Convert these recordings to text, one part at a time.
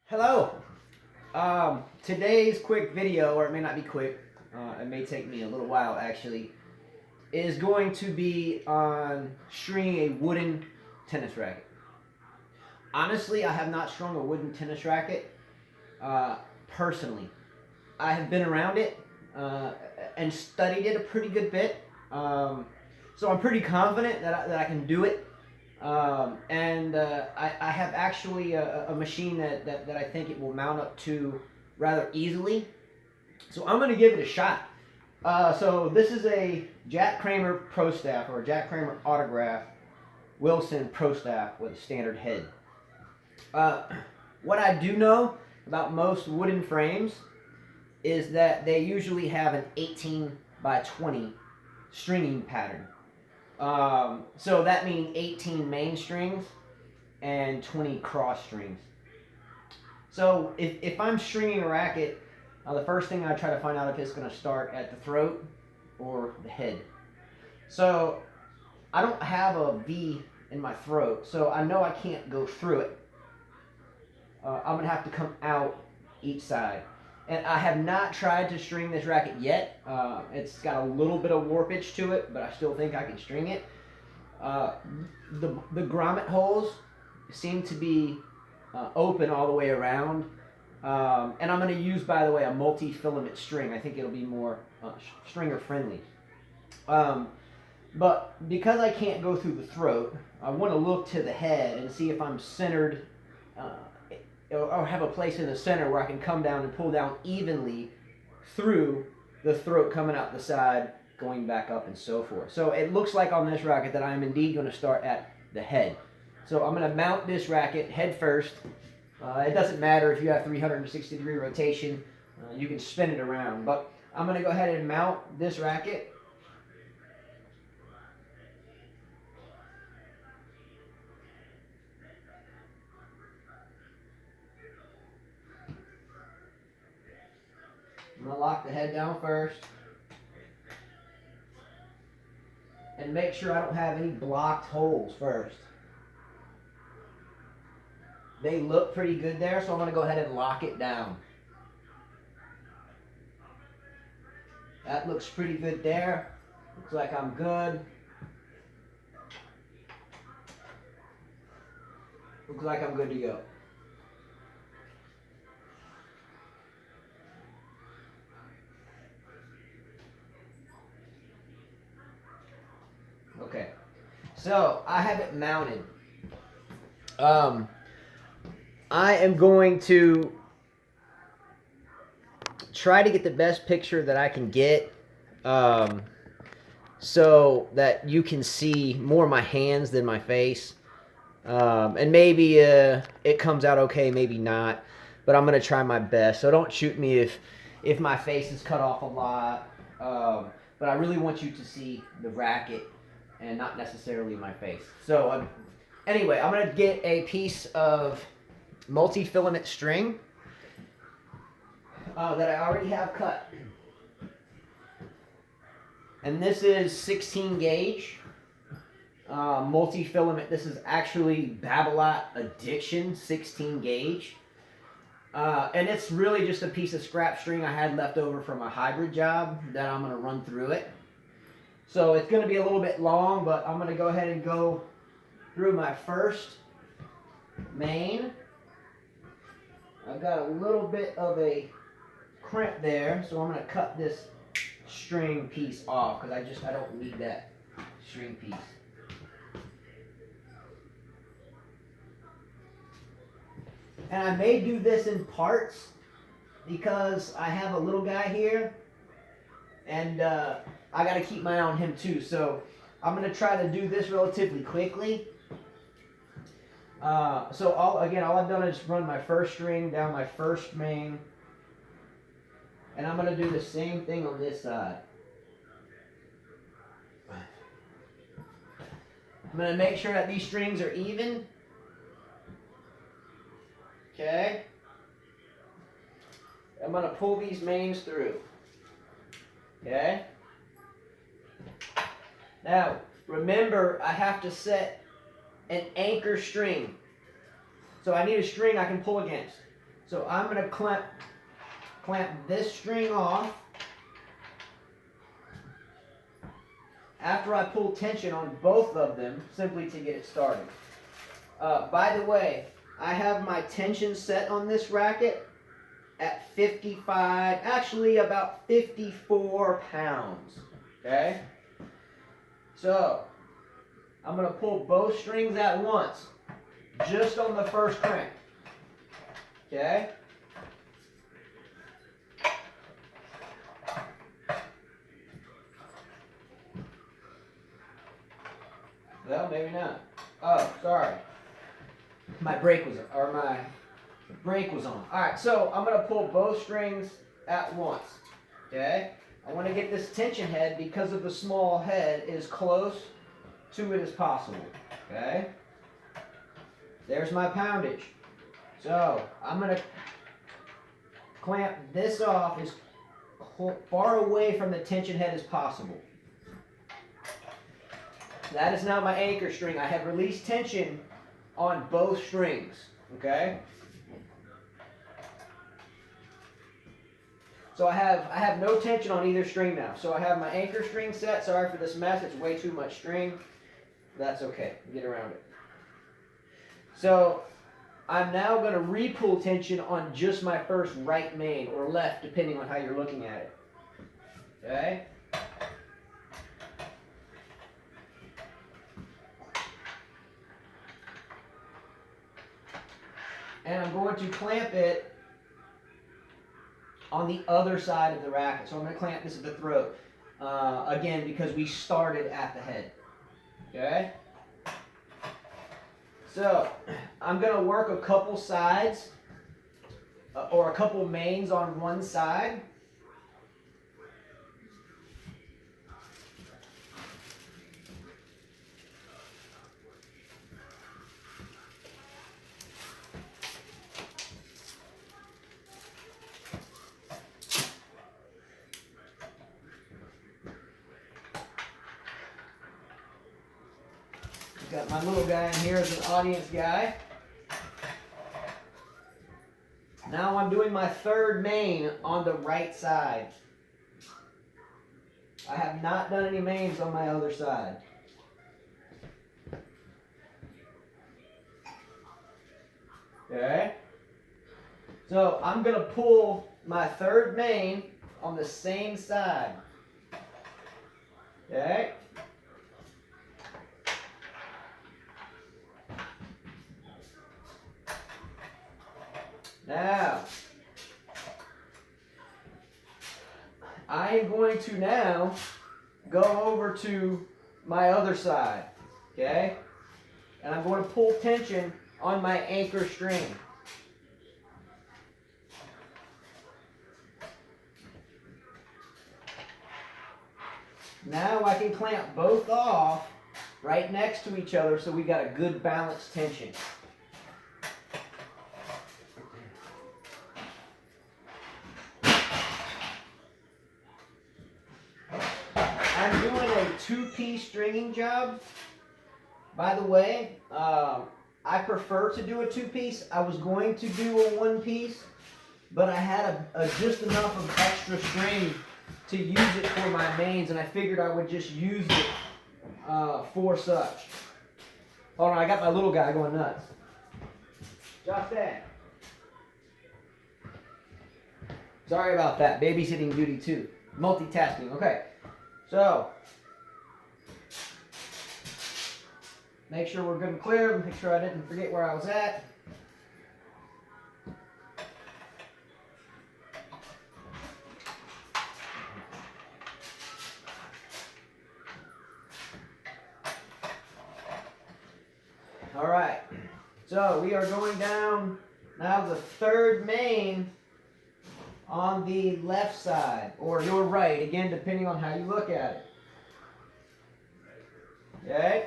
Hello. Today's quick video, or it may not be quick, it may take me a little while actually, is going to be on stringing a wooden tennis racket. Honestly, I have not strung a wooden tennis racket personally. I have been around it and studied it a pretty good bit, so I'm pretty confident that I can do it. I have actually a machine that I think it will mount up to rather easily. So I'm going to give it a shot. So this is a Jack Kramer Pro Staff, or a Jack Kramer Autograph Wilson Pro Staff with a standard head. What I do know about most wooden frames is that they usually have an 18 by 20 stringing pattern. So that means 18 main strings and 20 cross strings. So if I'm stringing a racket, the first thing I try to find out if it's going to start at the throat or the head. So I don't have a V in my throat, so I know I can't go through it. I'm going to have to come out each side. And I have not tried to string this racket yet. It's got a little bit of warpage to it, but I still think I can string it. The grommet holes seem to be open all the way around. And I'm going to use, by the way, a multifilament string. I think it'll be more stringer friendly. But because I can't go through the throat, I want to look to the head and see if I'm centered or have a place in the center where I can come down and pull down evenly through the throat, coming out the side, going back up, and so forth. So it looks like on this racket that I am indeed going to start at the head. So I'm going to mount this racket head first. It doesn't matter if you have 360-degree rotation. You can spin it around. But I'm going to go ahead and mount this racket. I'm going to lock the head down first. And make sure I don't have any blocked holes first. They look pretty good there, so I'm going to go ahead and lock it down. That looks pretty good there. Looks like I'm good. Looks like I'm good to go. Okay, so I have it mounted. I am going to try to get the best picture that I can get, so that you can see more of my hands than my face. And maybe it comes out okay, maybe not, but I'm going to try my best. So don't shoot me if my face is cut off a lot, but I really want you to see the racket and not necessarily my face. So anyway, I'm going to get a piece of multifilament string that I already have cut. And this is 16 gauge multifilament. This is actually Babolat Addiction 16 gauge. And it's really just a piece of scrap string I had left over from a hybrid job that I'm going to run through it. So it's going to be a little bit long, but I'm going to go ahead and go through my first main. I've got a little bit of a crimp there, so I'm going to cut this string piece off because I don't need that string piece. And I may do this in parts because I have a little guy here, and I got to keep my eye on him too. So I'm going to try to do this relatively quickly. So all I've done is run my first string down my first main, and I'm going to do the same thing on this side. I'm going to make sure that these strings are even. Okay. I'm going to pull these mains through. Okay. Now, remember, I have to set an anchor string. So I need a string I can pull against. So I'm going to clamp this string off after I pull tension on both of them, simply to get it started. By the way, I have my tension set on this racket at 55, actually about 54 pounds. Okay? So, I'm going to pull both strings at once, just on the first crank. Okay? Well, maybe not. Oh, sorry. My brake was on. All right, so I'm going to pull both strings at once. Okay? I want to get this tension head, because of the small head, as close to it as possible. Okay? There's my poundage. So I'm going to clamp this off as far away from the tension head as possible. That is now my anchor string. I have released tension on both strings. Okay? So I have no tension on either string now. So I have my anchor string set. Sorry for this mess. It's way too much string. That's okay. Get around it. So I'm now going to re-pull tension on just my first right main, or left, depending on how you're looking at it. Okay? And I'm going to clamp it on the other side of the racket. So I'm going to clamp this at the throat. Again, because we started at the head. Okay? So, I'm going to work a couple sides, or a couple mains on one side. Got my little guy in here as an audience guy. Now I'm doing my third main on the right side. I have not done any mains on my other side. Okay? So I'm going to pull my third main on the same side. Okay? Now, I am going to now go over to my other side, okay? And I'm going to pull tension on my anchor string. Now I can clamp both off right next to each other, so we got a good balanced tension. I'm doing a two-piece stringing job. By the way, I prefer to do a two-piece. I was going to do a one-piece, but I had just enough of extra string to use it for my mains, and I figured I would just use it for such. Hold on, I got my little guy going nuts. Just that. Sorry about that. Babysitting duty too. Multitasking. Okay. So, make sure we're good and clear. Make sure I didn't forget where I was at. All right. So, we are going down now the third main on the left side, or your right, again, depending on how you look at it. Okay?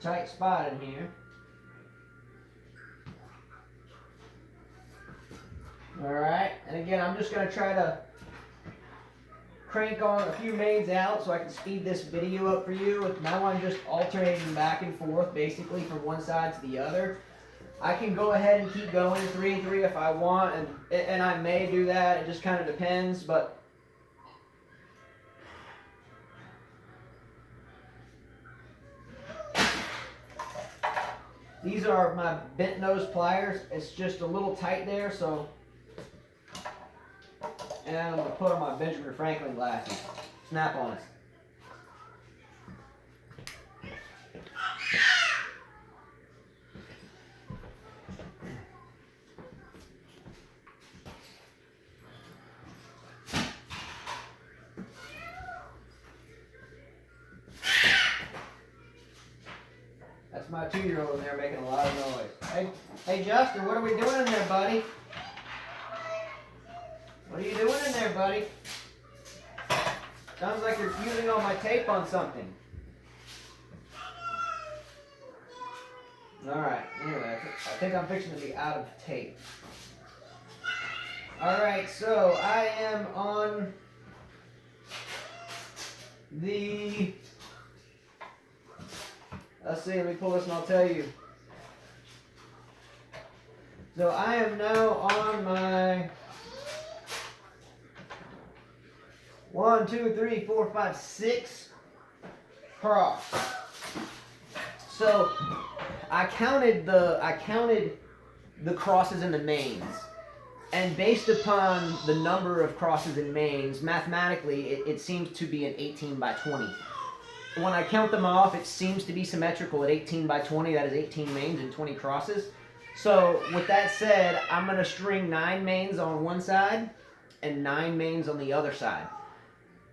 tight spot in here. Alright, and again, I'm just going to try to crank on a few mains out so I can speed this video up for you. Now I'm just alternating back and forth basically from one side to the other. I can go ahead and keep going 3 and 3 if I want, and I may do that. It just kind of depends, but these are my bent nose pliers. It's just a little tight there, so. And I'm going to put on my Benjamin Franklin glasses. Snap on us. That's my 2-year-old in there making a lot of noise. Hey Justin, what are we doing in there, buddy? What are you doing in there, buddy? Sounds like you're using all my tape on something. Alright, anyway, I think I'm fixing to be out of tape. Alright, so I am on the... Let's see, let me pull this and I'll tell you. So I am now on my 1, 2, 3, 4, 5, 6 cross. So I counted the crosses and the mains, and based upon the number of crosses and mains, mathematically it seems to be an 18 by 20. When I count them off, it seems to be symmetrical at 18 by 20. That is 18 mains and 20 crosses. So with that said, I'm going to string 9 mains on one side and 9 mains on the other side.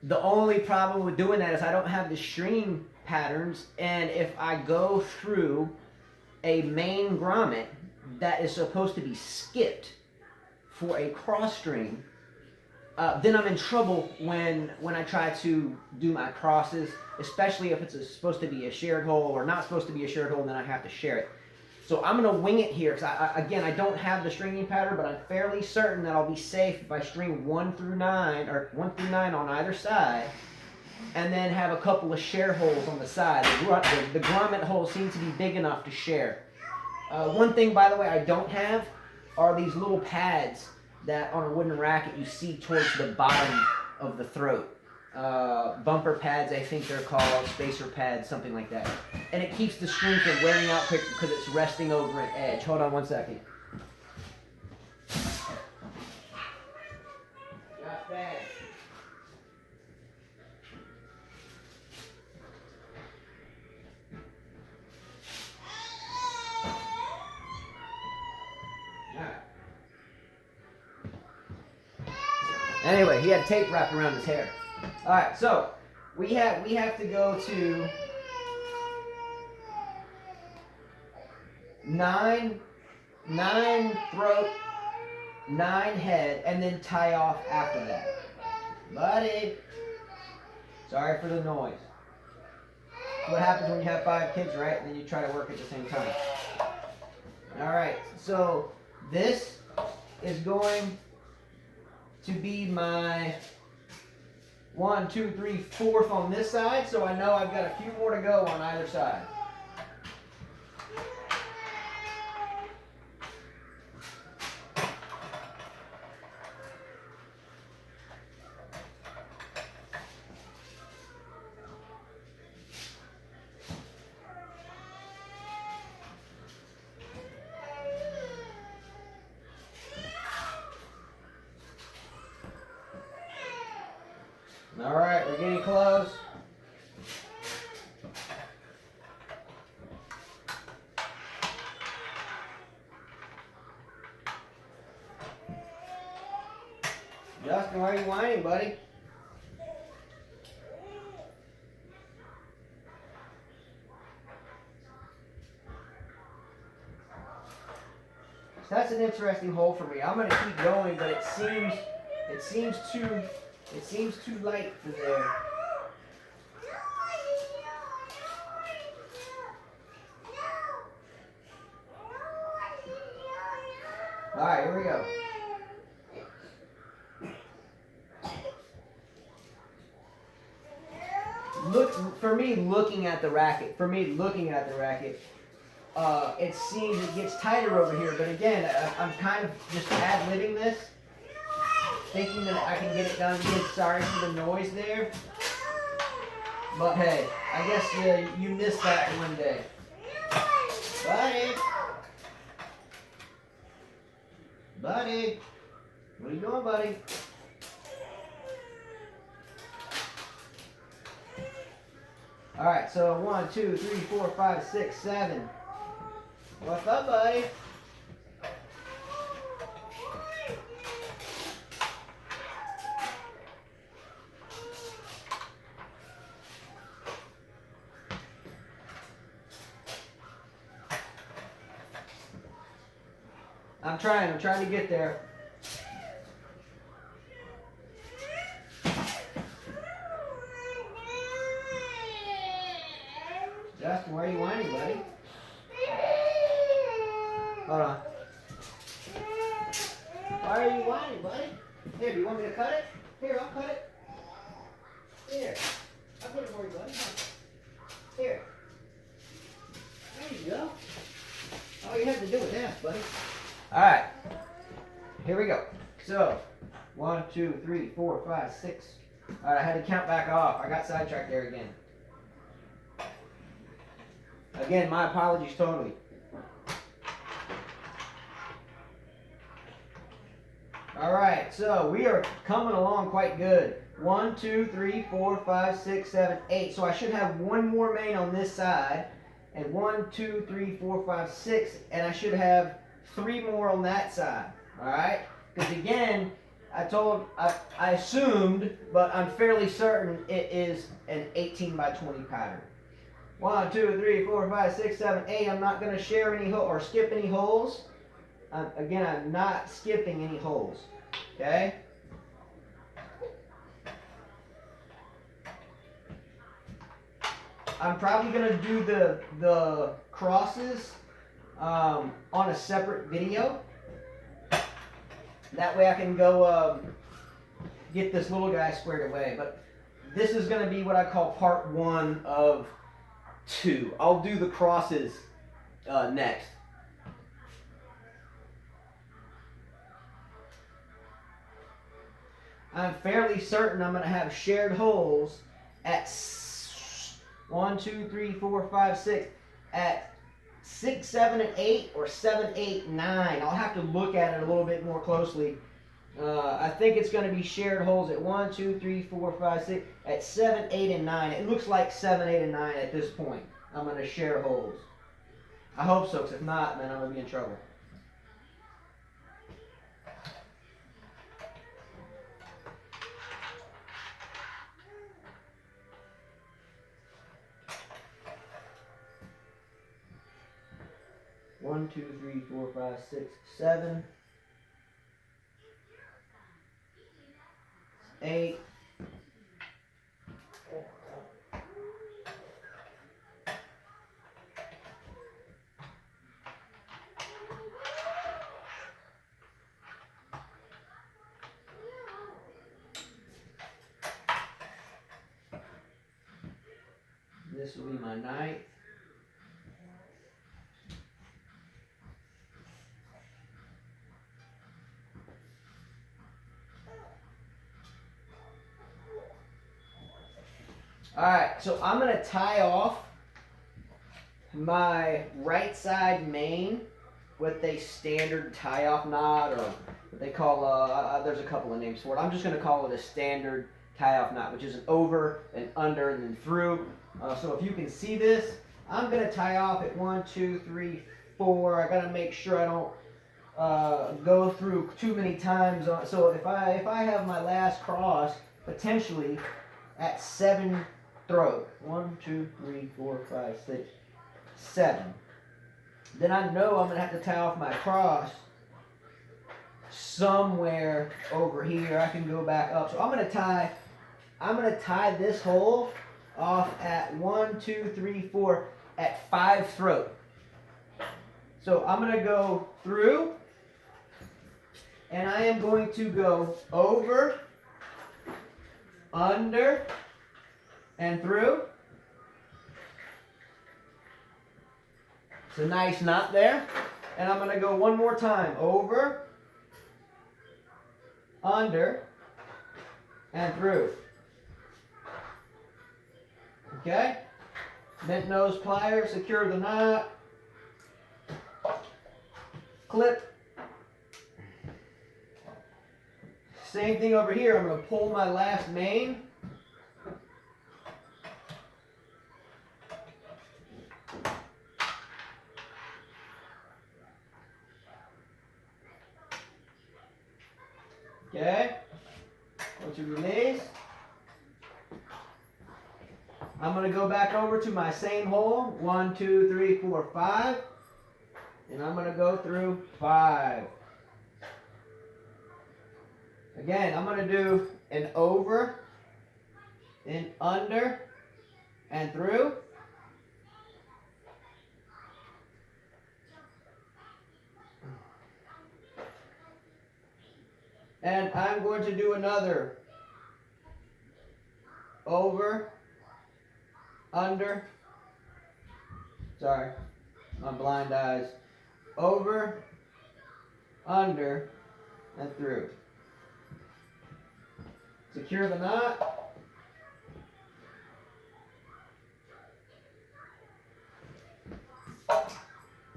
The only problem with doing that is I don't have the stringing patterns, and if I go through a main grommet that is supposed to be skipped for a cross string, then I'm in trouble when I try to do my crosses, especially if it's supposed to be a shared hole or not supposed to be a shared hole, and then I have to share it. So I'm going to wing it here, because again, I don't have the stringing pattern, but I'm fairly certain that I'll be safe if I string 1 through 9, or 1 through 9 on either side, and then have a couple of share holes on the side. The grommet holes seem to be big enough to share. One thing, by the way, I don't have are these little pads that on a wooden racket you see towards the bottom of the throat. Bumper pads, I think they're called, spacer pads, something like that. And it keeps the string from wearing out quick because it's resting over an edge. Hold on one second. Got that. Anyway, he had tape wrapped around his hair. All right, so we have to go to 9 throat, 9 head, and then tie off after that. Buddy, sorry for the noise. What happens when you have 5 kids, right? And then you try to work at the same time. All right, so this is going to be my 1, 2, 3, 4th on this side, so I know I've got a few more to go on either side. All right, we're getting close. Justin, why are you whining, buddy? That's an interesting hole for me. I'm going to keep going, but it seems too light for there. All right, here we go. Looking at the racket, it seems it gets tighter over here. But again, I'm kind of just ad-libbing this, thinking that I can get it done. Again, sorry for the noise there. But hey, I guess you missed that one day. Buddy, what are you doing, buddy? All right, so 1, 2, 3, 4, 5, 6, 7. What's up, buddy? I'm trying to get there. Justin, why are you whining, buddy? Hold on. Why are you whining, buddy? Here, do you want me to cut it? Here, I'll cut it. Here. I'll put it for you, buddy. Here. There you go. All you have to do is ask, buddy. Alright. Here we go. So, 1, 2, 3, 4, 5, 6. Alright, I had to count back off. I got sidetracked there again. Again, my apologies totally. Alright, so we are coming along quite good. 1, 2, 3, 4, 5, 6, 7, 8. So I should have one more main on this side. And 1, 2, 3, 4, 5, 6. And I should have 3 more on that side. Alright? Because again, I assumed, but I'm fairly certain it is an 18 by 20 pattern. 1, 2, 3, 4, 5, 6, 7, 8. I'm not going to share any or skip any holes. Again, I'm not skipping any holes. Okay? I'm probably going to do the crosses on a separate video. That way I can go get this little guy squared away. But this is going to be what I call part 1 of 2. I'll do the crosses next. I'm fairly certain I'm going to have shared holes at 1, 2, 3, 4, 5, 6, at 6, 7, and 8, or 7, 8, 9. I'll have to look at it a little bit more closely. I think it's going to be shared holes at 1, 2, 3, 4, 5, 6, at 7, 8, and 9. It looks like 7, 8, and 9 at this point. I'm going to share holes. I hope so, because if not, then I'm going to be in trouble. One, 2, 3, 4, 5, 6, 7, 8. This will be my 9th. Alright, so I'm going to tie off my right side main with a standard tie-off knot, or what they call, there's a couple of names for it. I'm just going to call it a standard tie-off knot, which is an over, an under, and then through. So if you can see this, I'm going to tie off at 1, 2, 3, 4. I got to make sure I don't go through too many times. So if I have my last cross potentially at 7 throat, 1, 2, 3, 4, 5, 6, 7. Then I know I'm going to have to tie off my cross somewhere over here. I can go back up. So I'm going to tie this hole off at 1, 2, 3, 4 at 5 throat. So I'm going to go through And I am going to go over, under, and through. It's a nice knot there. And I'm going to go one more time. Over, under, and through. Okay? Bent nose pliers, secure the knot. Clip. Same thing over here. I'm going to pull my last main. Okay. Once you release, I'm going to go back over to my same hole. 1, 2, 3, 4, 5. And I'm going to go through 5. Again, I'm going to do an over, an under, and through. And I'm going to do another over, under, sorry, my blind eyes, over, under, and through. Secure the knot.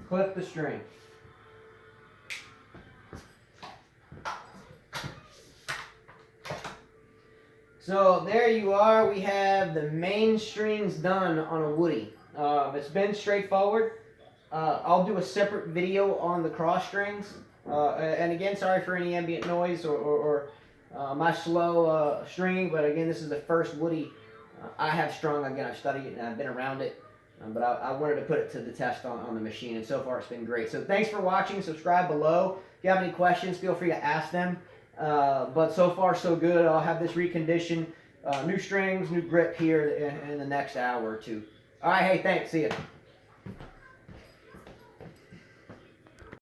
Clip the string. So there you are. We have the main strings done on a woody. It's been straightforward. I'll do a separate video on the cross strings. And again, sorry for any ambient noise or my slow stringing, but again, this is the first woody I have strung. Again, I've studied it and I've been around it, but I wanted to put it to the test on the machine, and so far it's been great. So thanks for watching. Subscribe below. If you have any questions, feel free to ask them. But so far so good. I'll have this reconditioned, new strings, new grip here in the next hour or two. All right, hey, thanks. See ya.